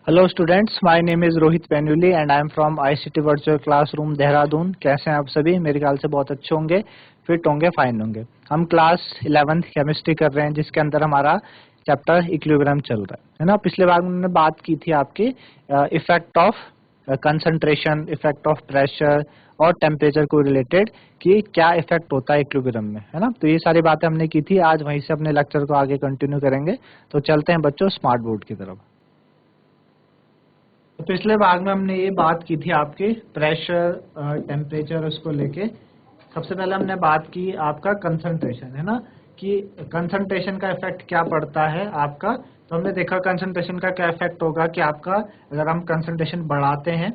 Hello students, my name is Rohit Painuly and I am from ICT virtual classroom Dehradun. कैसे हैं आप सभी? मेरे ख्याल से बहुत अच्छे होंगे, फिट होंगे, फाइन होंगे। हम क्लास 11th केमिस्ट्री कर रहे हैं जिसके अंदर हमारा चैप्टर इक्विलिब्रियम चल रहा है ना। पिछले बार हमने बात की थी आपकी effect of concentration, effect of pressure और टेम्परेचर को रिलेटेड कि क्या इफेक्ट होता है इक्विलिब्रियम में, है ना। तो ये सारी बातें हमने की थी। आज वहीं से अपने लेक्चर को आगे कंटिन्यू करेंगे। तो चलते हैं बच्चों स्मार्ट बोर्ड की तरफ। तो पिछले भाग में हमने ये बात की थी आपकी प्रेशर, टेम्परेचर, उसको लेके। सबसे पहले हमने बात की आपका कंसंट्रेशन, है ना, कि कंसंट्रेशन का इफेक्ट क्या पड़ता है आपका। तो हमने देखा कंसंट्रेशन का क्या इफेक्ट होगा कि आपका अगर हम कंसंट्रेशन बढ़ाते हैं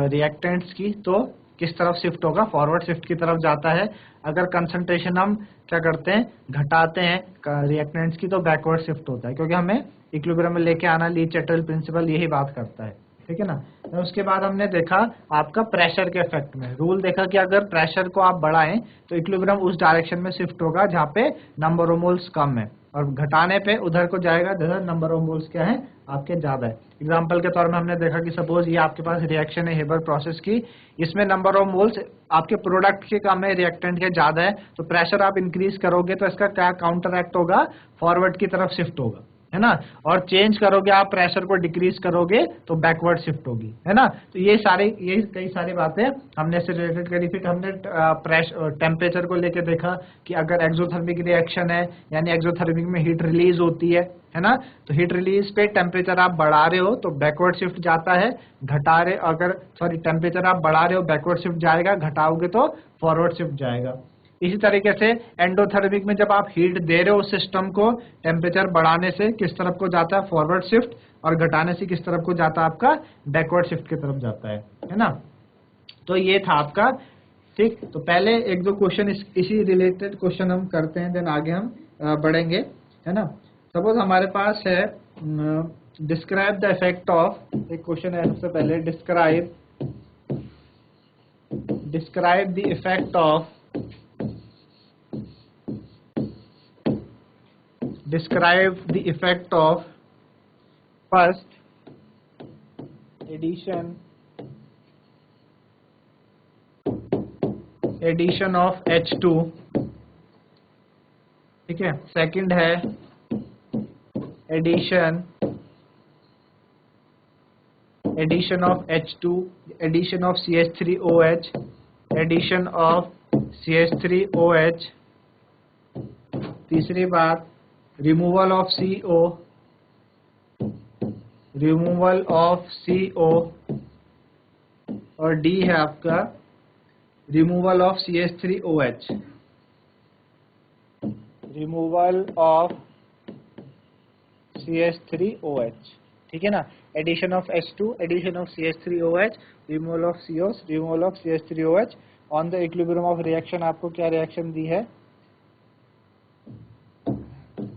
रिएक्टेंट्स की तो किस तरफ शिफ्ट होगा, फॉरवर्ड शिफ्ट की तरफ जाता है। अगर कंसंट्रेशन हम क्या करते हैं, घटाते हैं रिएक्टेंट्स की तो बैकवर्ड शिफ्ट होता है, क्योंकि हमें इक्विलिब्रियम में लेके आना, ली चैटल प्रिंसिपल यही बात करता है, ठीक है ना। तो उसके बाद हमने देखा आपका प्रेशर के इफेक्ट में रूल देखा कि अगर प्रेशर को आप बढ़ाएं तो इक्विलिब्रियम उस डायरेक्शन में शिफ्ट होगा जहाँ पे नंबर ऑफ मोल्स कम है, और घटाने पे उधर को जाएगा जिधर नंबर ऑफ मोल्स क्या है आपके ज्यादा है। एग्जांपल के तौर में हमने देखा कि सपोज ये आपके पास रिएक्शन है हेबर प्रोसेस की, इसमें नंबर ऑफ मोल्स आपके प्रोडक्ट के कम है, रिएक्टेंट के ज्यादा है, तो प्रेशर आप इंक्रीज करोगे तो इसका क्या काउंटर एक्ट होगा, फॉरवर्ड की तरफ शिफ्ट होगा, है ना। और चेंज करोगे आप, प्रेशर को डिक्रीज करोगे तो बैकवर्ड शिफ्ट होगी, है ना। तो ये कई सारी बातें हमने इससे रिलेटेड करी। फिर हमने टेम्परेचर को लेके देखा कि अगर एक्सोथर्मिक रिएक्शन है, यानी एक्सोथर्मिक में हीट रिलीज होती है ना, तो हीट रिलीज पे टेम्परेचर आप बढ़ा रहे हो तो बैकवर्ड शिफ्ट जाता है, टेम्परेचर आप बढ़ा रहे हो बैकवर्ड शिफ्ट जाएगा, घटाओगे तो फॉरवर्ड शिफ्ट जाएगा। इसी तरीके से एंडोथर्मिक में जब आप हीट दे रहे हो सिस्टम को, टेम्परेचर बढ़ाने से किस तरफ को जाता है, फॉरवर्ड शिफ्ट, और घटाने से किस तरफ को जाता है आपका, बैकवर्ड शिफ्ट की तरफ जाता है ना। तो ये था आपका, ठीक। तो पहले एक दो क्वेश्चन इसी रिलेटेड क्वेश्चन हम करते हैं, देन आगे हम बढ़ेंगे, है ना। सपोज हमारे पास है डिस्क्राइब द इफेक्ट ऑफ, एक क्वेश्चन है सबसे पहले, describe the effect of describe the effect of first addition of H2, ठीक है। सेकंड है addition of H2, addition of CH3OH, addition of CH3OH। तीसरी बात रिमूवल ऑफ CO, और डी है आपका रिमूवल ऑफ CH3OH, ठीक है ना। Addition of H2, addition of CH3OH, removal of CO, removal of CH3OH on the equilibrium of reaction. आपको क्या रिएक्शन दी है,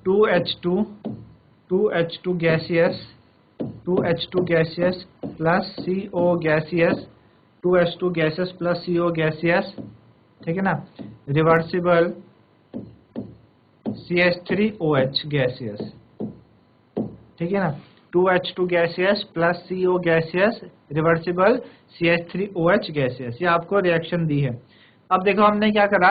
2H2 gaseous plus CO gaseous, 2H2 gaseous plus CO gaseous, ठीक है ना। रिवर्सिबल CH3OH गैसियस, ठीक है ना। 2H2 gaseous plus CO gaseous, reversible CH3OH gaseous, ये आपको रिएक्शन दी है। अब देखो हमने क्या करा,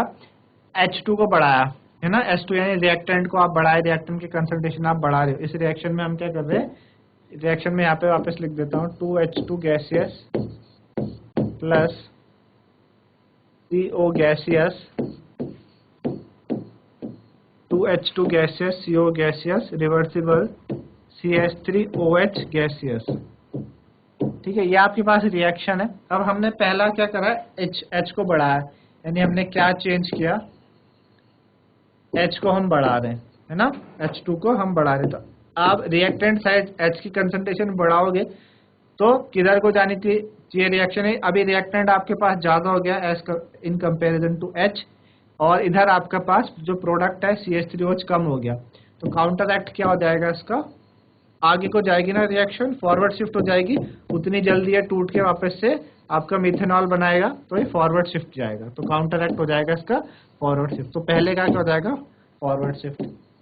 H2 को बढ़ाया, है ना। H2 यानी रिएक्टेंट को आप बढ़ाए, रिएक्टेंट की कंसंट्रेशन आप बढ़ा रहे हो। इस रिएक्शन में हम क्या कर रहे हैं, रिएक्शन में यहाँ पे वापस लिख देता हूँ, 2H2 gaseous plus CO gaseous, 2H2 gaseous, CO gaseous, reversible CH3OH gaseous, ठीक है। ये आपके पास रिएक्शन है। अब हमने पहला क्या करा, H को बढ़ाया, यानी हमने क्या चेंज किया, H को हम बढ़ा रहे हैं, है ना। H2 को हम बढ़ा रहे हैं। तो आप रिएक्टेंट साइड H की कंसंट्रेशन बढ़ाओगे तो किधर को जानी चाहिए रिएक्शन है। अभी रिएक्टेंट आपके पास ज्यादा हो गया as in comparison to H, और इधर आपके पास जो प्रोडक्ट है CH3OH कम हो गया, तो काउंटर एक्ट क्या हो जाएगा इसका, आगे को जाएगी ना रिएक्शन, फॉरवर्ड शिफ्ट हो जाएगी, उतनी जल्दी है टूट के वापस से आपका मिथेनॉल बनाएगा, तो ये फॉरवर्ड शिफ्ट जाएगा, तो काउंटर एक्ट हो जाएगा इसका फॉरवर्ड शिफ्ट। तो पहले का क्या हो जाएगा, फॉरवर्ड शिफ्ट,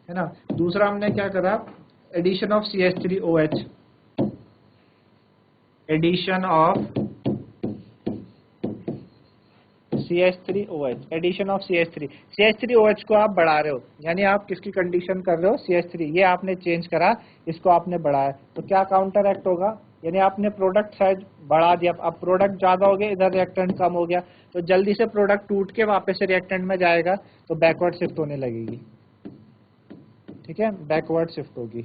है ना। दूसरा हमने क्या करा, addition of CH3OH, addition of CH3OH, addition of CH3OH को आप बढ़ा रहे हो, यानी आप किसकी कंडीशन कर रहे हो, CH3, ये आपने चेंज करा, इसको आपने बढ़ाया, तो क्या काउंटर एक्ट होगा, यानी आपने प्रोडक्ट साइज बढ़ा दिया, अब प्रोडक्ट ज्यादा हो गया, इधर रिएक्टेंट कम हो गया, तो जल्दी से प्रोडक्ट टूट के वापस से रिएक्टेंट में जाएगा, तो बैकवर्ड शिफ्ट होने लगेगी। ठीक है, बैकवर्ड शिफ्ट होगी।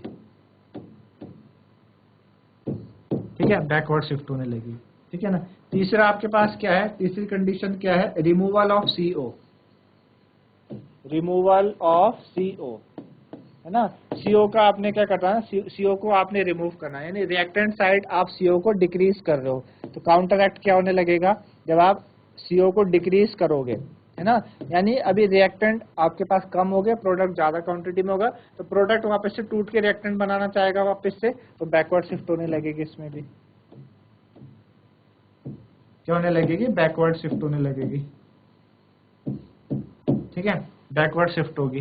ठीक है, बैकवर्ड शिफ्ट होने लगी। ठीक है ना। तीसरा आपके पास क्या है, तीसरी कंडीशन क्या है, removal of CO, removal of CO, है ना। CO का आपने क्या करना है, CO को आपने रिमूव करना है, यानी रिएक्टेंट साइड आप CO को डिक्रीज कर रहे हो, तो काउंटर एक्ट क्या होने लगेगा, जब आप CO को डिक्रीज करोगे, है ना, यानी अभी रिएक्टेंट आपके पास कम हो गए, प्रोडक्ट ज्यादा क्वांटिटी में होगा, तो प्रोडक्ट वापस से टूट के रिएक्टेंट बनाना चाहेगा वापस से, तो बैकवर्ड शिफ्ट होने लगेगी, इसमें भी क्या होने लगेगी, बैकवर्ड शिफ्ट होने लगेगी। ठीक है, बैकवर्ड शिफ्ट होगी।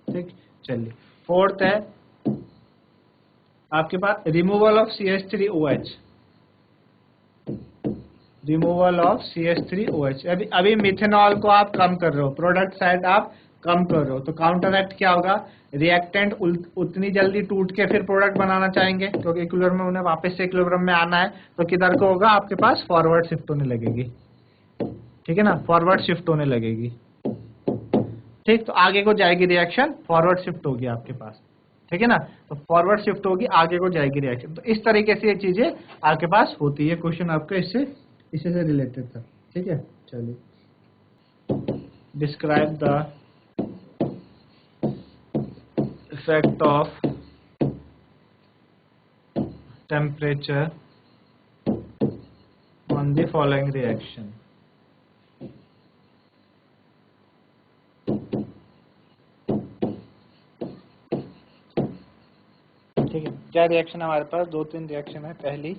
ठीक, चलिए फोर्थ है आपके पास removal of CH3OH, removal of CH3OH। अभी मिथेनॉल को आप कम कर रहे हो, प्रोडक्ट साइड आप कम कर रहे हो, तो काउंटर एक्ट क्या होगा, रिएक्टेंट उतनी जल्दी टूट के फिर प्रोडक्ट बनाना चाहेंगे, क्योंकि इक्विलिब्रियम में उन्हें वापस से इक्विलिब्रियम में आना है, तो किधर को होगा, आपके पास फॉरवर्ड शिफ्ट होने लगेगी। ठीक है ना, फॉरवर्ड शिफ्ट होने लगेगी। ठीक, तो आगे को जाएगी रिएक्शन, फॉरवर्ड शिफ्ट होगी आपके पास। ठीक है ना, तो फॉरवर्ड शिफ्ट होगी, आगे को जाएगी रिएक्शन, तो इस तरीके से ये चीजें आपके पास होती है। क्वेश्चन आपका इसी से रिलेटेड था। ठीक है, चलिए, describe the effect of temperature on the following reaction. ठीक है, क्या रिएक्शन है हमारे पास, 2-3 रिएक्शन है। पहली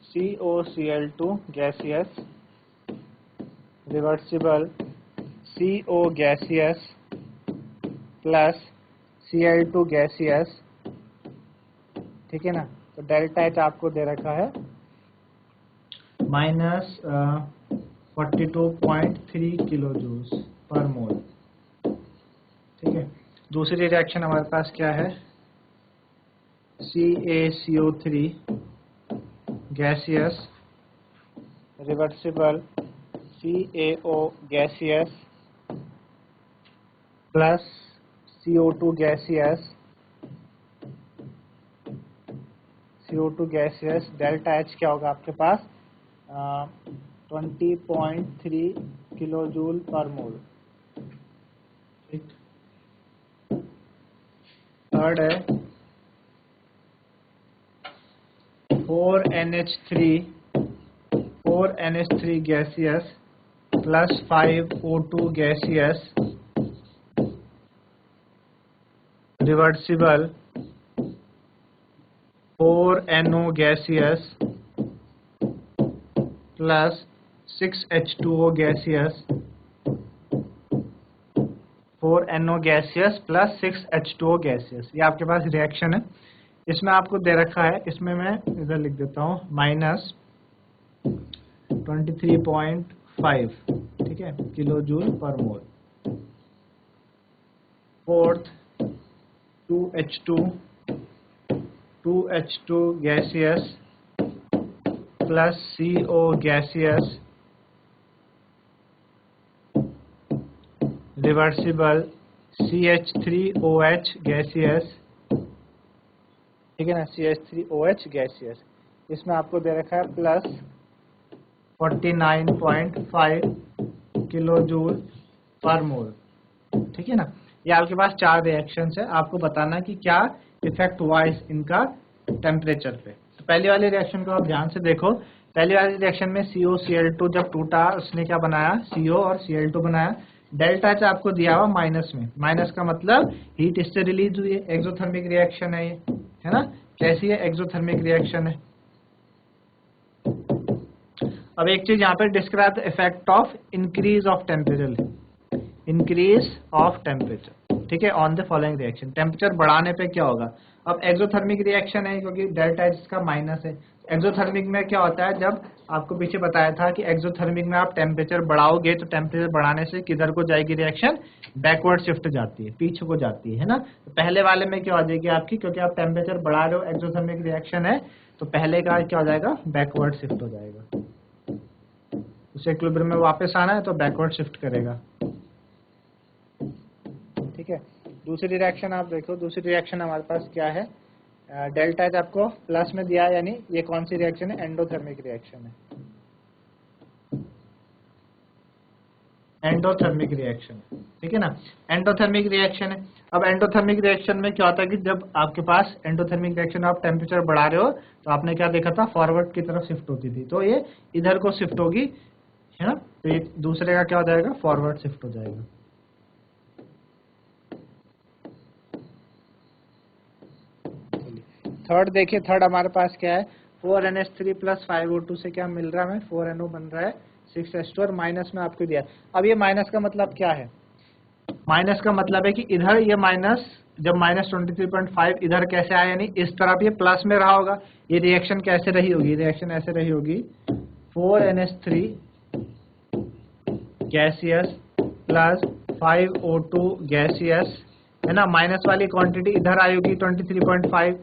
COCl2 gaseous, reversible CO gaseous plus Cl2 gaseous. ठीक है ना, तो डेल्टा H आपको दे रखा है -42.3 किलो जूल्स पर मोल। ठीक है, दूसरी रिएक्शन हमारे पास क्या है, CaCO3 gaseous, reversible CaO gaseous plus CO2 gaseous, delta H क्या होगा आपके पास, 20.3 किलो जूल पर मोल। ठीक, थर्ड है 4NH3 gaseous plus 5O2 gaseous, reversible 4NO gaseous plus 6H2O gaseous, 4NO gaseous plus 6H2O gaseous, ये आपके पास रिएक्शन है। इसमें आपको दे रखा है, इसमें मैं इधर लिख देता हूँ -23.5, ठीक है, kilo joule per mole. Fourth 2H2 gaseous plus CO gaseous, reversible CH3OH gaseous. ठीक है ना, CH3OH गैसियस, इसमें आपको दे रखा है प्लस 49.5 किलो जूल पर मोल। ठीक है ना, ये आपके पास 4 रिएक्शंस है, आपको बताना है कि क्या इफेक्ट हुआ इनका टेम्परेचर पे। तो पहली वाली रिएक्शन को आप ध्यान से देखो। पहली वाली रिएक्शन में COCl2 जब टूटा, उसने क्या बनाया, CO और Cl2 बनाया। डेल्टा H आपको दिया हुआ माइनस में, माइनस का मतलब हीट इससे रिलीज हुई है, एक्सोथर्मिक रिएक्शन है ये, है ना। कैसी है, एक्सोथर्मिक रिएक्शन है। अब एक चीज यहाँ पे describe the effect of increase of temperature, increase of temperature, ठीक है, on the following reaction. Temperature बढ़ाने पे क्या होगा, अब एक्सोथर्मिक रिएक्शन है क्योंकि डेल्टा एच इसका माइनस है। एक्सोथर्मिक में क्या होता है, जब आपको पीछे बताया था कि एक्सोथर्मिक में आप टेम्परेचर बढ़ाओगे तो टेम्परेचर बढ़ाने से किधर को जाएगी रिएक्शन, बैकवर्ड शिफ्ट जाती है, पीछे को जाती है ना। तो पहले वाले में क्या हो जाएगी आपकी, क्योंकि आप टेम्परेचर बढ़ा रहे हो, एक्सोथर्मिक रिएक्शन है, तो पहले का क्या हो जाएगा, बैकवर्ड शिफ्ट हो जाएगा। उसे इक्विलिब्रियम में वापस आना है तो बैकवर्ड शिफ्ट करेगा। ठीक है, दूसरी रिएक्शन आप देखो, दूसरी रिएक्शन हमारे पास क्या है, डेल्टा एच आपको प्लस में दिया है, यानी ये कौन सी रिएक्शन है, एंडोथर्मिक रिएक्शन है, एंडोथर्मिक रिएक्शन। ठीक है ना, एंडोथर्मिक रिएक्शन है। अब एंडोथर्मिक रिएक्शन में क्या होता है कि जब आपके पास एंडोथर्मिक रिएक्शन आप टेम्परेचर बढ़ा रहे हो तो आपने क्या देखा था, फॉरवर्ड की तरफ शिफ्ट होती थी, तो ये इधर को शिफ्ट होगी, है ना, तो ये दूसरे का क्या हो जाएगा, फॉरवर्ड शिफ्ट हो जाएगा। थर्ड देखिए, थर्ड हमारे पास क्या है, 4NH3 प्लस 5O2 से क्या मिल रहा है हमें, 4NO बन रहा है 6H2 और माइनस में आपको दिया। अब ये माइनस का मतलब क्या है, माइनस का मतलब है कि इधर ये माइनस, जब माइनस 23.5 इधर कैसे आया, यानी इस तरफ ये प्लस में रहा होगा। ये रिएक्शन कैसे रही होगी, रिएक्शन ऐसे रही होगी, 4NH3 gaseous plus 5O2 gaseous, है ना, माइनस वाली क्वांटिटी इधर आई होगी 23.5,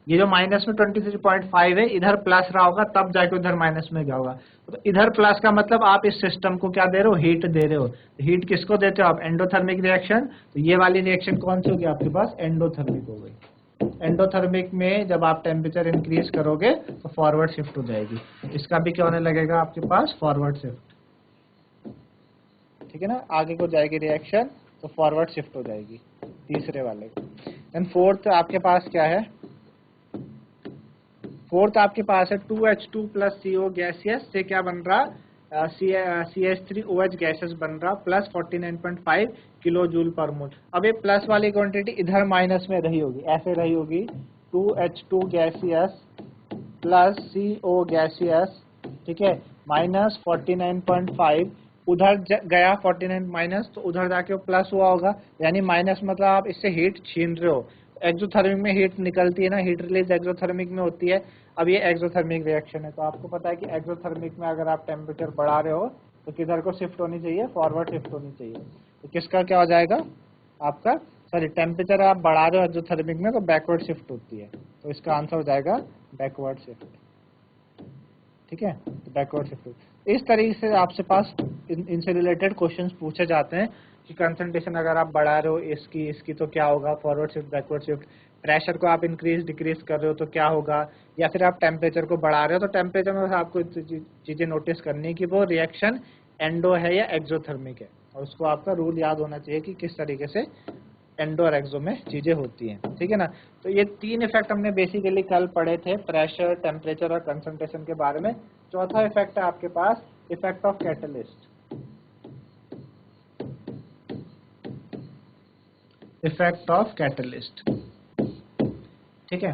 ये जो माइनस में 23.5 है इधर प्लस रहा होगा, तब जाके उधर माइनस में गया होगा। तो इधर प्लस का मतलब आप इस सिस्टम को क्या दे रहे हो, हीट दे रहे हो। हीट किसको देते हो आप, एंडोथर्मिक रिएक्शन। तो ये वाली रिएक्शन कौन सी होगी आपके पास, एंडोथर्मिक हो गई। एंडोथर्मिक में जब आप टेम्परेचर इंक्रीज करोगे तो फॉरवर्ड शिफ्ट हो जाएगी, इसका भी क्या होने लगेगा आपके पास, फॉरवर्ड शिफ्ट। ठीक है ना, आगे को जाएगी रिएक्शन तो फॉरवर्ड शिफ्ट हो जाएगी तीसरे वाले को। देन फोर्थ आपके पास क्या है, फोर्थ आपके पास है 2H2 प्लस CO गैसियस से क्या बन रहा, CH3OH गैसेस बन रहा प्लस 49.5 किलो जूल पर मोल। अब ये प्लस वाली क्वांटिटी इधर माइनस में रही होगी, ऐसे रही होगी 2H2 gaseous plus CO gaseous, ठीक है, माइनस 49.5, उधर गया 49 माइनस, तो उधर जाके वो प्लस हुआ होगा, यानी माइनस मतलब आप इससे हीट छीन रहे हो। एक्सोथर्मिक में हीट निकलती है ना, हीट रिलीज एक्सोथर्मिक में होती है। अब ये एक्सोथर्मिक रिएक्शन है, तो आपको पता है कि एक्सोथर्मिक में अगर आप टेम्परेचर बढ़ा रहे हो तो किधर को शिफ्ट होनी चाहिए, फॉरवर्ड शिफ्ट होनी चाहिए। तो किसका क्या हो जाएगा आपका, सॉरी, टेम्परेचर आप बढ़ा रहे हो एक्सोथर्मिक में तो बैकवर्ड शिफ्ट होती है, तो इसका आंसर हो जाएगा बैकवर्ड शिफ्ट। ठीक है, तो बैकवर्ड शिफ्ट। इस तरीके से आपसे पास इनसे रिलेटेड क्वेश्चंस पूछे जाते हैं कि कंसंट्रेशन अगर आप बढ़ा रहे हो इसकी तो क्या होगा, forward shift backward shift. Pressure को आप इंक्रीज डिक्रीज कर रहे हो तो क्या होगा, या फिर आप टेम्परेचर को बढ़ा रहे हो तो टेम्परेचर में आपको चीजें नोटिस करनी है कि वो रिएक्शन एंडो है या एक्सोथर्मिक है, और उसको आपका रूल याद होना चाहिए कि किस तरीके से एंडो और एक्सो में चीजें होती हैं। ठीक है ना, तो ये तीन इफेक्ट हमने बेसिकली कल पढ़े थे, प्रेशर, टेम्परेचर और कंसंट्रेशन के बारे में। चौथा इफेक्ट है आपके पास effect of catalyst. Effect of catalyst, ठीक है,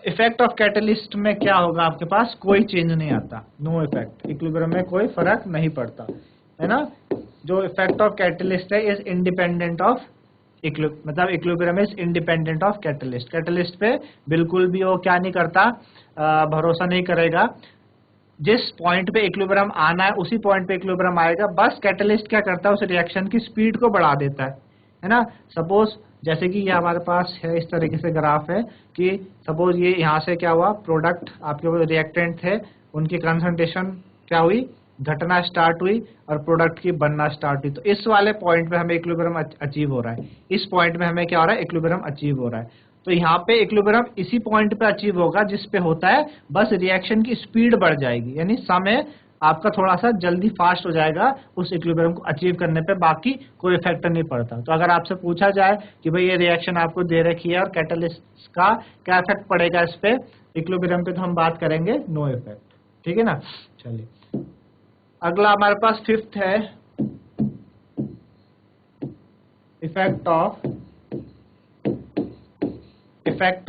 इफेक्ट ऑफ कैटलिस्ट में क्या होगा आपके पास, कोई चेंज नहीं आता, नो इफेक्ट, इक्विलिब्रियम में कोई फर्क नहीं पड़ता, है ना। जो इफेक्ट ऑफ कैटलिस्ट है इज इंडिपेंडेंट ऑफ मतलब equilibrium is independent of catalyst. Catalyst पे बिल्कुल भी वो क्या नहीं करता, भरोसा नहीं करेगा। जिस पॉइंट पे इक्विलिब्रियम आना है उसी पॉइंट पे इक्विलिब्रियम आएगा, बस कैटलिस्ट क्या करता है, उस रिएक्शन की स्पीड को बढ़ा देता है ना। सपोज जैसे कि ये हमारे पास है, इस तरीके से ग्राफ है कि सपोज ये यहाँ से क्या हुआ, प्रोडक्ट आपके रिएक्टेंट थे, उनकी कंसंट्रेशन क्या हुई, घटना स्टार्ट हुई और प्रोडक्ट की बनना स्टार्ट हुई। तो इस वाले पॉइंट पे हमें इक्विलिब्रियम अचीव हो रहा है, इस पॉइंट में हमें क्या हो रहा है, इक्विलिब्रियम अचीव हो रहा है। तो यहाँ पे इक्विलिब्रियम इसी पॉइंट पे अचीव होगा जिस पे होता है, बस रिएक्शन की स्पीड बढ़ जाएगी, यानी समय आपका थोड़ा सा जल्दी फास्ट हो जाएगा उस इक्विलिब्रियम को अचीव करने पे, बाकी कोई इफेक्ट नहीं पड़ता। तो अगर आपसे पूछा जाए कि भाई ये रिएक्शन आपको दे रखी है और कैटलिस्ट का क्या इफेक्ट पड़ेगा इस पे, इक्विलिब्रियम पे, तो हम बात करेंगे नो इफेक्ट। ठीक है ना, चलिए अगला हमारे पास फिफ्थ है effect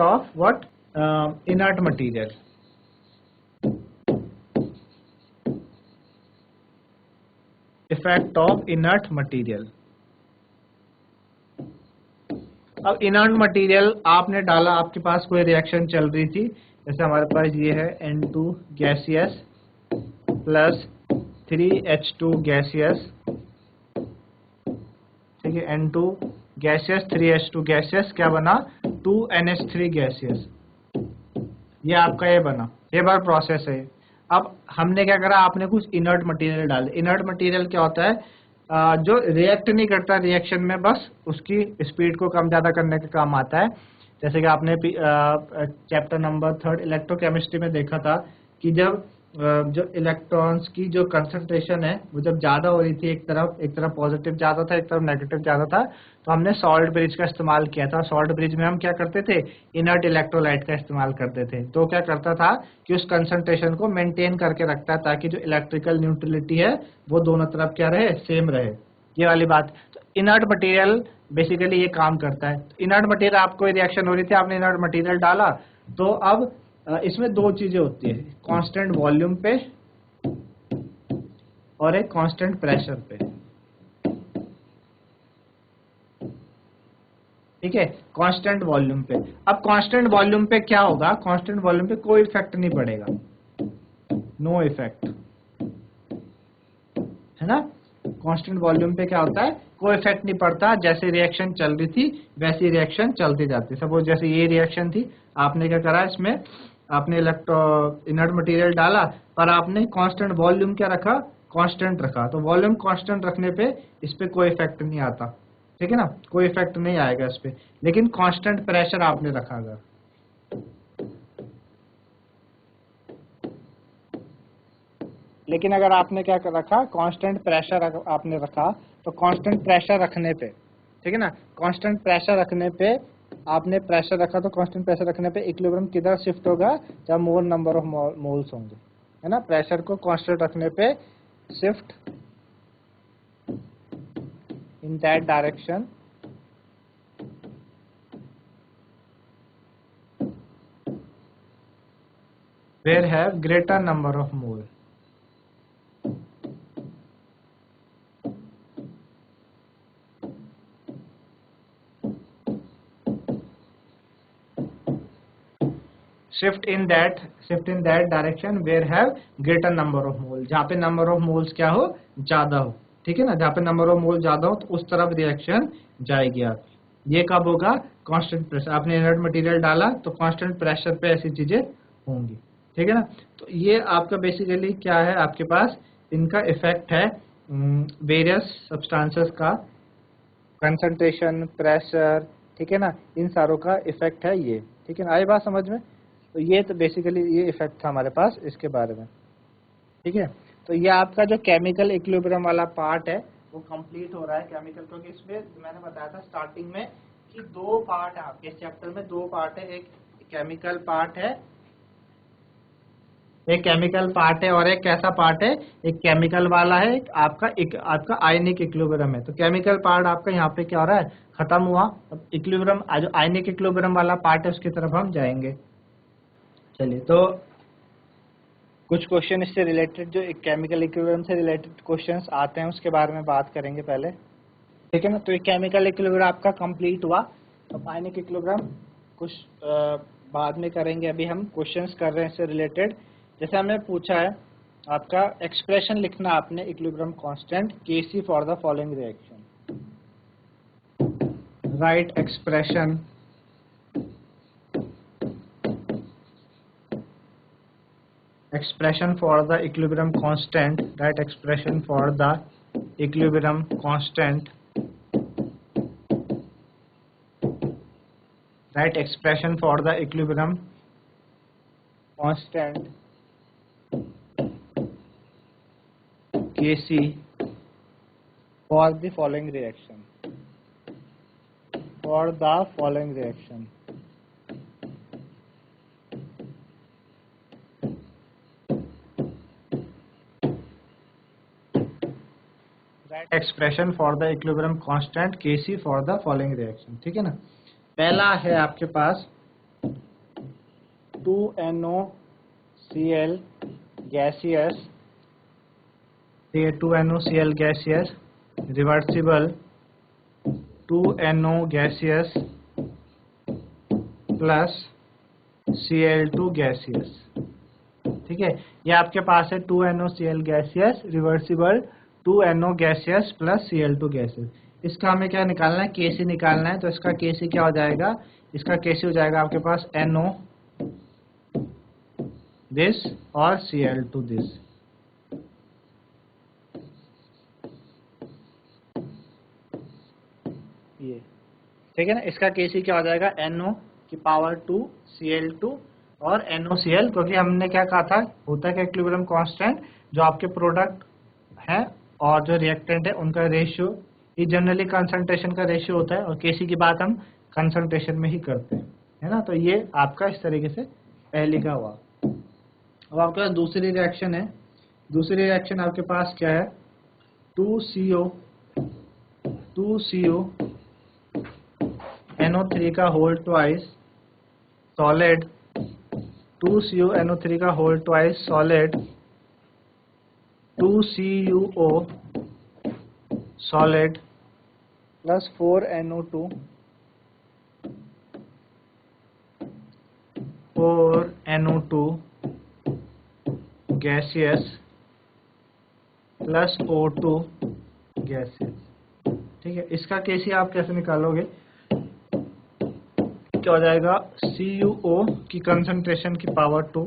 of what, inert material. Effect of inert material. अब इनर्ट मटेरियल आपने डाला, आपके पास कोई रिएक्शन चल रही थी, जैसे हमारे पास ये है N2 gaseous plus 3H2 gaseous, ठीक है, N2 गैसियस 3H2 गैसियस, क्या बना 2NH3 गैसियस, ये आपका ये बना, ये बार प्रोसेस है। अब हमने क्या करा, आपने कुछ इनर्ट मटेरियल डाले। इनर्ट मटेरियल क्या होता है, जो रिएक्ट नहीं करता रिएक्शन में, बस उसकी स्पीड को कम ज़्यादा करने का काम आता है। जैसे कि आपने चैप्टर नंबर 3 इलेक्ट्रोकेमिस्ट्री में देखा था कि जब जो इलेक्ट्रॉन्स की जो कंसंट्रेशन है वो जब ज़्यादा हो रही थी, एक तरफ पॉजिटिव ज़्यादा था, एक तरफ नेगेटिव ज़्यादा था, तो हमने सॉल्ट ब्रिज का इस्तेमाल किया था। सॉल्ट ब्रिज में हम क्या करते थे, इनर्ट इलेक्ट्रोलाइट का इस्तेमाल करते थे। तो क्या करता था कि उस कंसंट्रेशन को मेंटेन करके रखता है ताकि जो इलेक्ट्रिकल न्यूट्रलिटी है वो दोनों तरफ क्या रहे, सेम रहे, ये वाली बात। तो इनर्ट मटेरियल बेसिकली ये काम करता है। इनर्ट मटेरियल, आपको रिएक्शन हो रही थी, आपने इनर्ट मटेरियल डाला, तो अब इसमें दो चीजें होती है, कांस्टेंट वॉल्यूम पे और एक कांस्टेंट प्रेशर पे, ठीक है, कांस्टेंट वॉल्यूम पे। अब कांस्टेंट वॉल्यूम पे क्या होगा, कांस्टेंट वॉल्यूम पे कोई इफेक्ट नहीं पड़ेगा, नो इफेक्ट, है ना। कांस्टेंट वॉल्यूम पे क्या होता है, कोई इफेक्ट नहीं पड़ता, जैसे रिएक्शन चल रही थी वैसी रिएक्शन चलती जाती। सपोज जैसे ये रिएक्शन थी, आपने क्या करा, इसमें आपने इनर्ट मटेरियल डाला, पर आपने कांस्टेंट वॉल्यूम क्या रखा, कांस्टेंट रखा। तो वॉल्यूम कांस्टेंट रखने पे इस पे कोई इफेक्ट नहीं आता, ठीक है ना, कोई इफेक्ट नहीं आएगा इस पे। लेकिन कांस्टेंट प्रेशर आपने रखा अगर, लेकिन अगर आपने क्या रखा, कांस्टेंट प्रेशर आपने रखा, तो कांस्टेंट प्रेशर रखने पे, ठीक है ना, कांस्टेंट प्रेशर रखने पे आपने प्रेशर रखा, तो कांस्टेंट प्रेशर रखने पे इक्विलिब्रियम किधर शिफ्ट होगा, जब मोर नंबर ऑफ मोल्स होंगे, है ना। प्रेशर को कांस्टेंट रखने पे shift in that direction where have greater number of mole. Shift in that direction where have greater number of mole, जहाँ पे number of moles क्या हो, ज्यादा हो, ठीक है ना, जहाँ पे number of mole ज्यादा हो तो उस तरफ रिएक्शन जाएगी आपकी। ये कब होगा, कांस्टेंट प्रेशर, आपने इनर्ट मटेरियल डाला तो कांस्टेंट प्रेशर पे ऐसी चीजें होंगी, ठीक है ना। तो ये आपका बेसिकली क्या है, आपके पास इनका इफेक्ट है वेरियस सब्सटेंसेस का, कंसंट्रेशन, प्रेशर, ठीक है ना, इन सारों का इफेक्ट है ये, ठीक है ना। आई बात समझ में। तो ये तो बेसिकली ये इफेक्ट था हमारे पास इसके बारे में, ठीक है। तो ये आपका जो केमिकल इक्विलिब्रियम वाला पार्ट है वो कंप्लीट हो रहा है केमिकल, क्योंकि इसमें मैंने बताया था स्टार्टिंग में कि दो पार्ट है आपके इस चैप्टर में, दो पार्ट है, एक केमिकल पार्ट है, एक केमिकल पार्ट है और एक कैसा पार्ट है, एक केमिकल वाला है, एक आपका आयनिक इक्विलिब्रियम है। तो केमिकल पार्ट आपका यहाँ पे क्या हो रहा है, खत्म हुआ। अब इक्विलिब्रियम, जो आयनिक इक्विलिब्रियम वाला पार्ट है उसकी तरफ हम जाएंगे। चलिए, तो कुछ क्वेश्चन इससे रिलेटेड, जो एक केमिकल इक्विलिब्रियम से रिलेटेड क्वेश्चंस आते हैं उसके बारे में बात करेंगे पहले, ठीक है ना। तो ये केमिकल इक्विलिब्रियम आपका कंप्लीट हुआ। अब आयनिक इक्विलिब्रियम कुछ बाद में करेंगे, अभी हम क्वेश्चंस कर रहे हैं इससे रिलेटेड। जैसे हमने पूछा है आपका एक्सप्रेशन लिखना आपने equilibrium constant Kc for the following reaction, right expression for the equilibrium constant, right expression for the equilibrium constant, right expression for the equilibrium constant Kc for the following reaction, expression for the equilibrium constant Kc for the following reaction, ठीक है ना। पहला है आपके पास 2NoCl gaseous, 2NoCl gaseous reversible 2NO gaseous plus Cl2 gaseous. ठीक है, ये आपके पास है 2NoCl gaseous reversible 2NO gaseous plus Cl2 gaseous. इसका हमें क्या निकालना है, Kc निकालना है। तो इसका Kc क्या हो जाएगा, इसका Kc हो जाएगा आपके पास NO दिस और Cl2 दिस। ये ठीक है ना, इसका Kc क्या हो जाएगा NO की पावर 2 Cl2 और NoCl, क्योंकि हमने क्या कहा था, होता है कि इक्विलिब्रियम कांस्टेंट जो आपके प्रोडक्ट है और जो रिएक्टेंट है उनका रेशियो, ये जनरली कंसंट्रेशन का रेशियो होता है और Kc की बात हम कंसंट्रेशन में ही करते हैं, है ना। तो ये आपका इस तरीके से पहले का हुआ। अब आपके पास दूसरी रिएक्शन है। दूसरी रिएक्शन आपके पास क्या है, 2CO NO3 का whole twice solid, 2CO NO3 का whole twice solid, 2CuO solid plus 4NO2 gaseous plus O2 gaseous. ठीक है, इसका Kc आप कैसे निकालोगे, क्या हो जाएगा, CuO की कंसंट्रेशन की पावर 2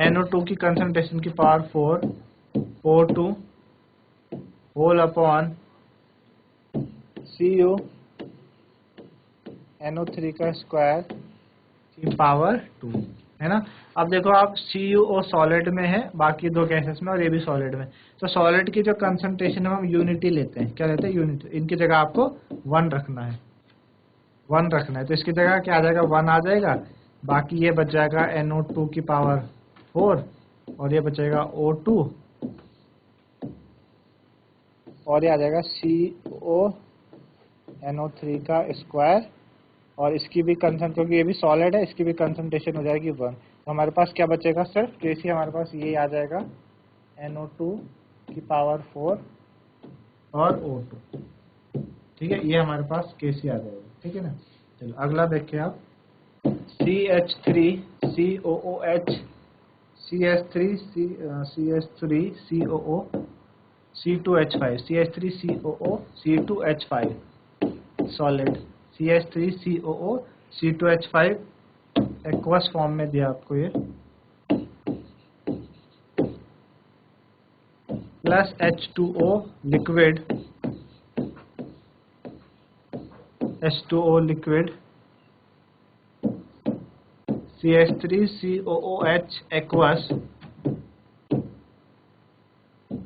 NO2 की कंसंट्रेशन की power 4 O2 whole upon Cu NO3 का स्क्वायर की पावर 2, है ना। अब देखो आप, CuO सॉलिड में है, बाकी दो गैसेस में, और ये भी सॉलिड में। तो सॉलिड की जो कंसंट्रेशन है हम यूनिटी लेते हैं, क्या लेते हैं, यूनिटी। इनकी जगह आपको 1 रखना है, 1 रखना है। तो इसकी जगह क्या आ जाएगा, 1 आ जाएगा। बाकी ये बच जाएगा NO2 की पावर 4 और ये बचेगा O2 और ये आ जाएगा CO NO3 का स्क्वायर, और इसकी भी कंसंट्रेशन, क्योंकि ये भी सॉलिड है, इसकी भी कंसंट्रेशन हो जाएगी 1। तो हमारे पास क्या बचेगा, सिर्फ Kc हमारे पास ये आ जाएगा NO2 की पावर 4 और O2। ठीक है, ये हमारे पास Kc आ जाएगा। ठीक है ना। चलो अगला देखिए आप, CH3COOH CH3COO C2H5 CH3COO C2H5 solid, CH3COO C2H5 aqueous form में दिया आपको ये, plus H2O liquid, H2O liquid, CH3COOH aqueous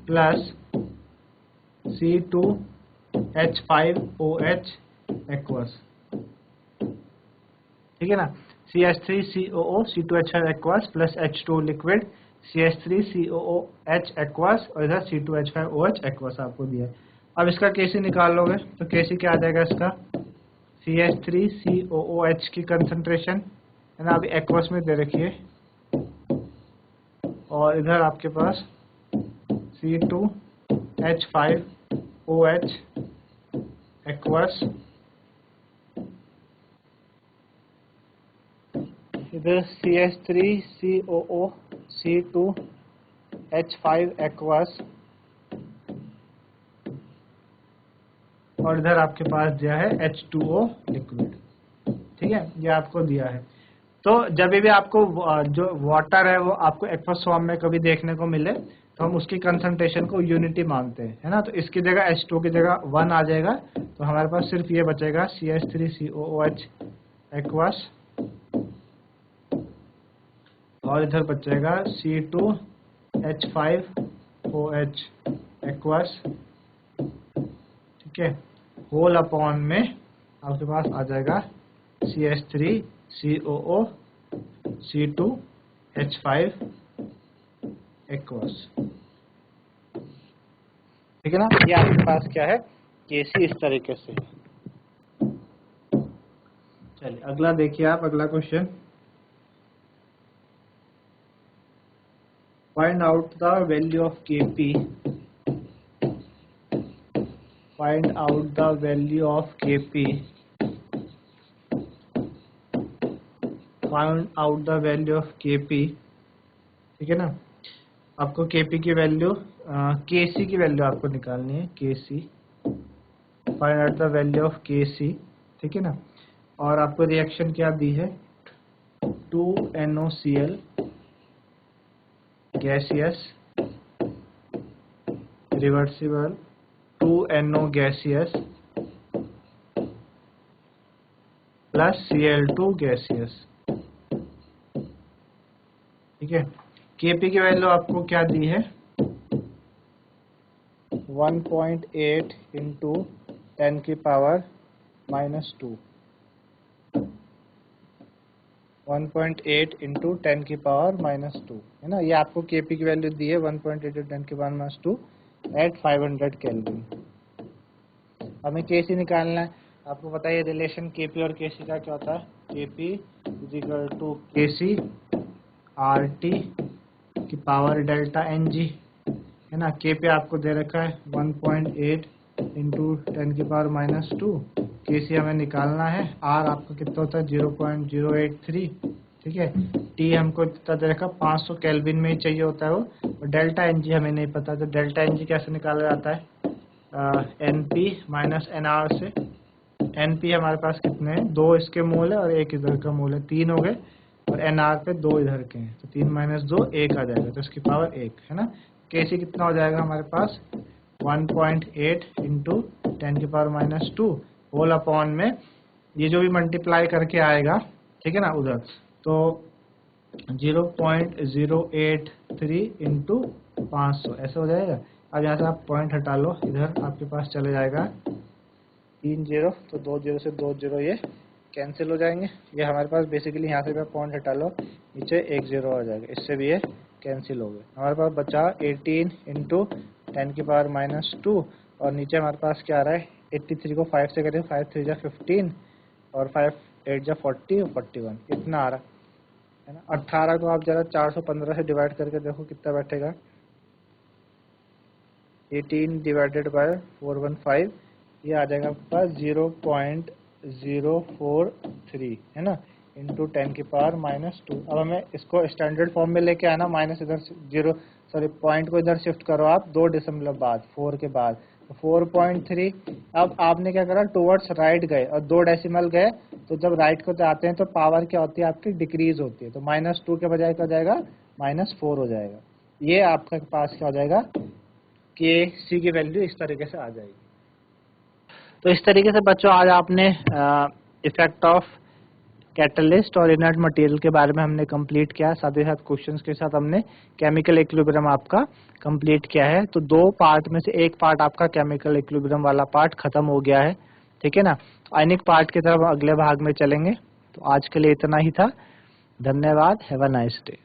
plus C2H5OH aqueous. ठीक है ना, CH3COO C2H5 aqueous plus H2O liquid, CH3COOH aqueous और इधर C2H5OH एक्वस आपको दिया है। अब इसका Kc निकाल लोगे तो Kc क्या आ जाएगा, इसका CH3COOH की कंसंट्रेशन है ना, अभी एक्वस में दे रखिए, और इधर आपके पास C2H5OH एक्वस, इधर CH3COO C2H5 एक्वस, और इधर आपके पास दिया है H2O लिक्विड। ठीक है, ये आपको दिया है। तो जब भी आपको जो वाटर है वो आपको एक्वस फॉर्म में कभी देखने को मिले तो हम उसकी कंसंट्रेशन को यूनिटी मानते हैं, है ना। तो इसकी जगह H2 की जगह 1 आ जाएगा, तो हमारे पास सिर्फ ये बचेगा CH3COOH एक्वस, और इधर बचेगा C2H5OH एक्वस। ठीक है, होल अपॉन में आपके पास आ जाएगा CH3COO C2H5 एक्वस। ठीक है ना, ये आपके पास क्या है, Kc इस तरीके से है। चलिए अगला देखिए आप, अगला question, find out the value of Kp find out the value of Kp, find out the value of Kp, ठीक है ना। आपको Kp की वैल्यू, Kc की वैल्यू आपको निकालनी है, Kc, find out the value of Kc, ठीक है ना। और आपको रिएक्शन क्या दी है, 2NOCl gaseous reversible 2NO gaseous plus Cl2 gaseous, ठीक है। Kp की वैल्यू आपको क्या दी है, 1.8 इंटू 10 की पावर -2, 1.8 इंटू 10 की पावर -2, है ना। ये आपको Kp की वैल्यू दी है 1.8 इंटू 10 की पावर -2 एट 500 केल्विन। हमें Kc निकालना है। आपको पता है ये रिलेशन Kp और Kc का क्या होता है, Kp = Kc RT की पावर डेल्टा Ng, है ना। Kp आपको दे रखा है 1.8 इंटू 10 की पावर -2, Kc हमें निकालना है, R आपका कितना होता है 0.083, ठीक है। T हमको कितना दे रखा, 500 केल्विन में ही चाहिए होता है वो, और डेल्टा Ng हमें नहीं पता, तो डेल्टा Ng कैसे निकाला जाता है, Np माइनस Nr से। Np हमारे पास कितने हैं, 2 इसके मोल है और 1 इधर का मोल है, 3 हो गए, और Nr पे 2 इधर के हैं, तो 3 - 2 1 आ जाएगा, तो इसकी पावर 1, है ना। Kc कितना हो जाएगा हमारे पास, 1.8 इंटू 10 की पावर -2 होल अपॉन में ये जो भी मल्टीप्लाई करके आएगा, ठीक है ना, उधर तो 0.083 इंटू 500 ऐसे हो जाएगा। अब यहाँ से आप पॉइंट हटा लो, इधर आपके पास चले जाएगा 3 0, तो 2 0 से 2 0 ये कैंसिल हो जाएंगे। ये हमारे पास बेसिकली यहाँ से भी पॉइंट हटा लो, नीचे 1 0 आ जाएगा, इससे भी ये कैंसिल हो गए। हमारे पास बचा 18 इंटू 10 की पावर -2, और नीचे हमारे पास क्या आ रहा है, 83 को 5 से करें, 5 3 जा 15 और 5 8 जा 40 और 41, इतना आ रहा है ना। 18 को आप जरा 415 से डिवाइड करके देखो कितना बैठेगा, 18 डिवाइडेड बाय 415, ये आ जाएगा आपके पास 0.043, है ना, इंटू 10 की पावर -2। अब हमें इसको स्टैंडर्ड फॉर्म में लेके आना, माइनस इधर 0, सॉरी पॉइंट को इधर शिफ्ट करो आप 2 दशमलव बाद 4 के बाद, तो 4.3। अब आपने क्या करा, टुवर्ड्स राइट गए और 2 डेसिमल गए, तो जब राइट को आते हैं तो पावर क्या होती है आपकी, डिक्रीज होती है, तो -2 के बजाय क्या हो जाएगा, -4 हो जाएगा। ये आपके पास क्या हो जाएगा, Kc की वैल्यू इस तरीके से आ जाएगी। तो इस तरीके से बच्चों आज आपने इफेक्ट ऑफ कैटलिस्ट और इनर्ट मटेरियल के बारे में हमने कंप्लीट किया, साथ ही साथ क्वेश्चंस के साथ हमने केमिकल इक्विलिब्रियम आपका कंप्लीट किया है। तो 2 पार्ट में से एक पार्ट आपका केमिकल इक्विलिब्रियम वाला पार्ट खत्म हो गया है, ठीक है ना। आयनिक पार्ट की तरफ अगले भाग में चलेंगे। तो आज के लिए इतना ही था, धन्यवाद, हैव अ नाइस डे।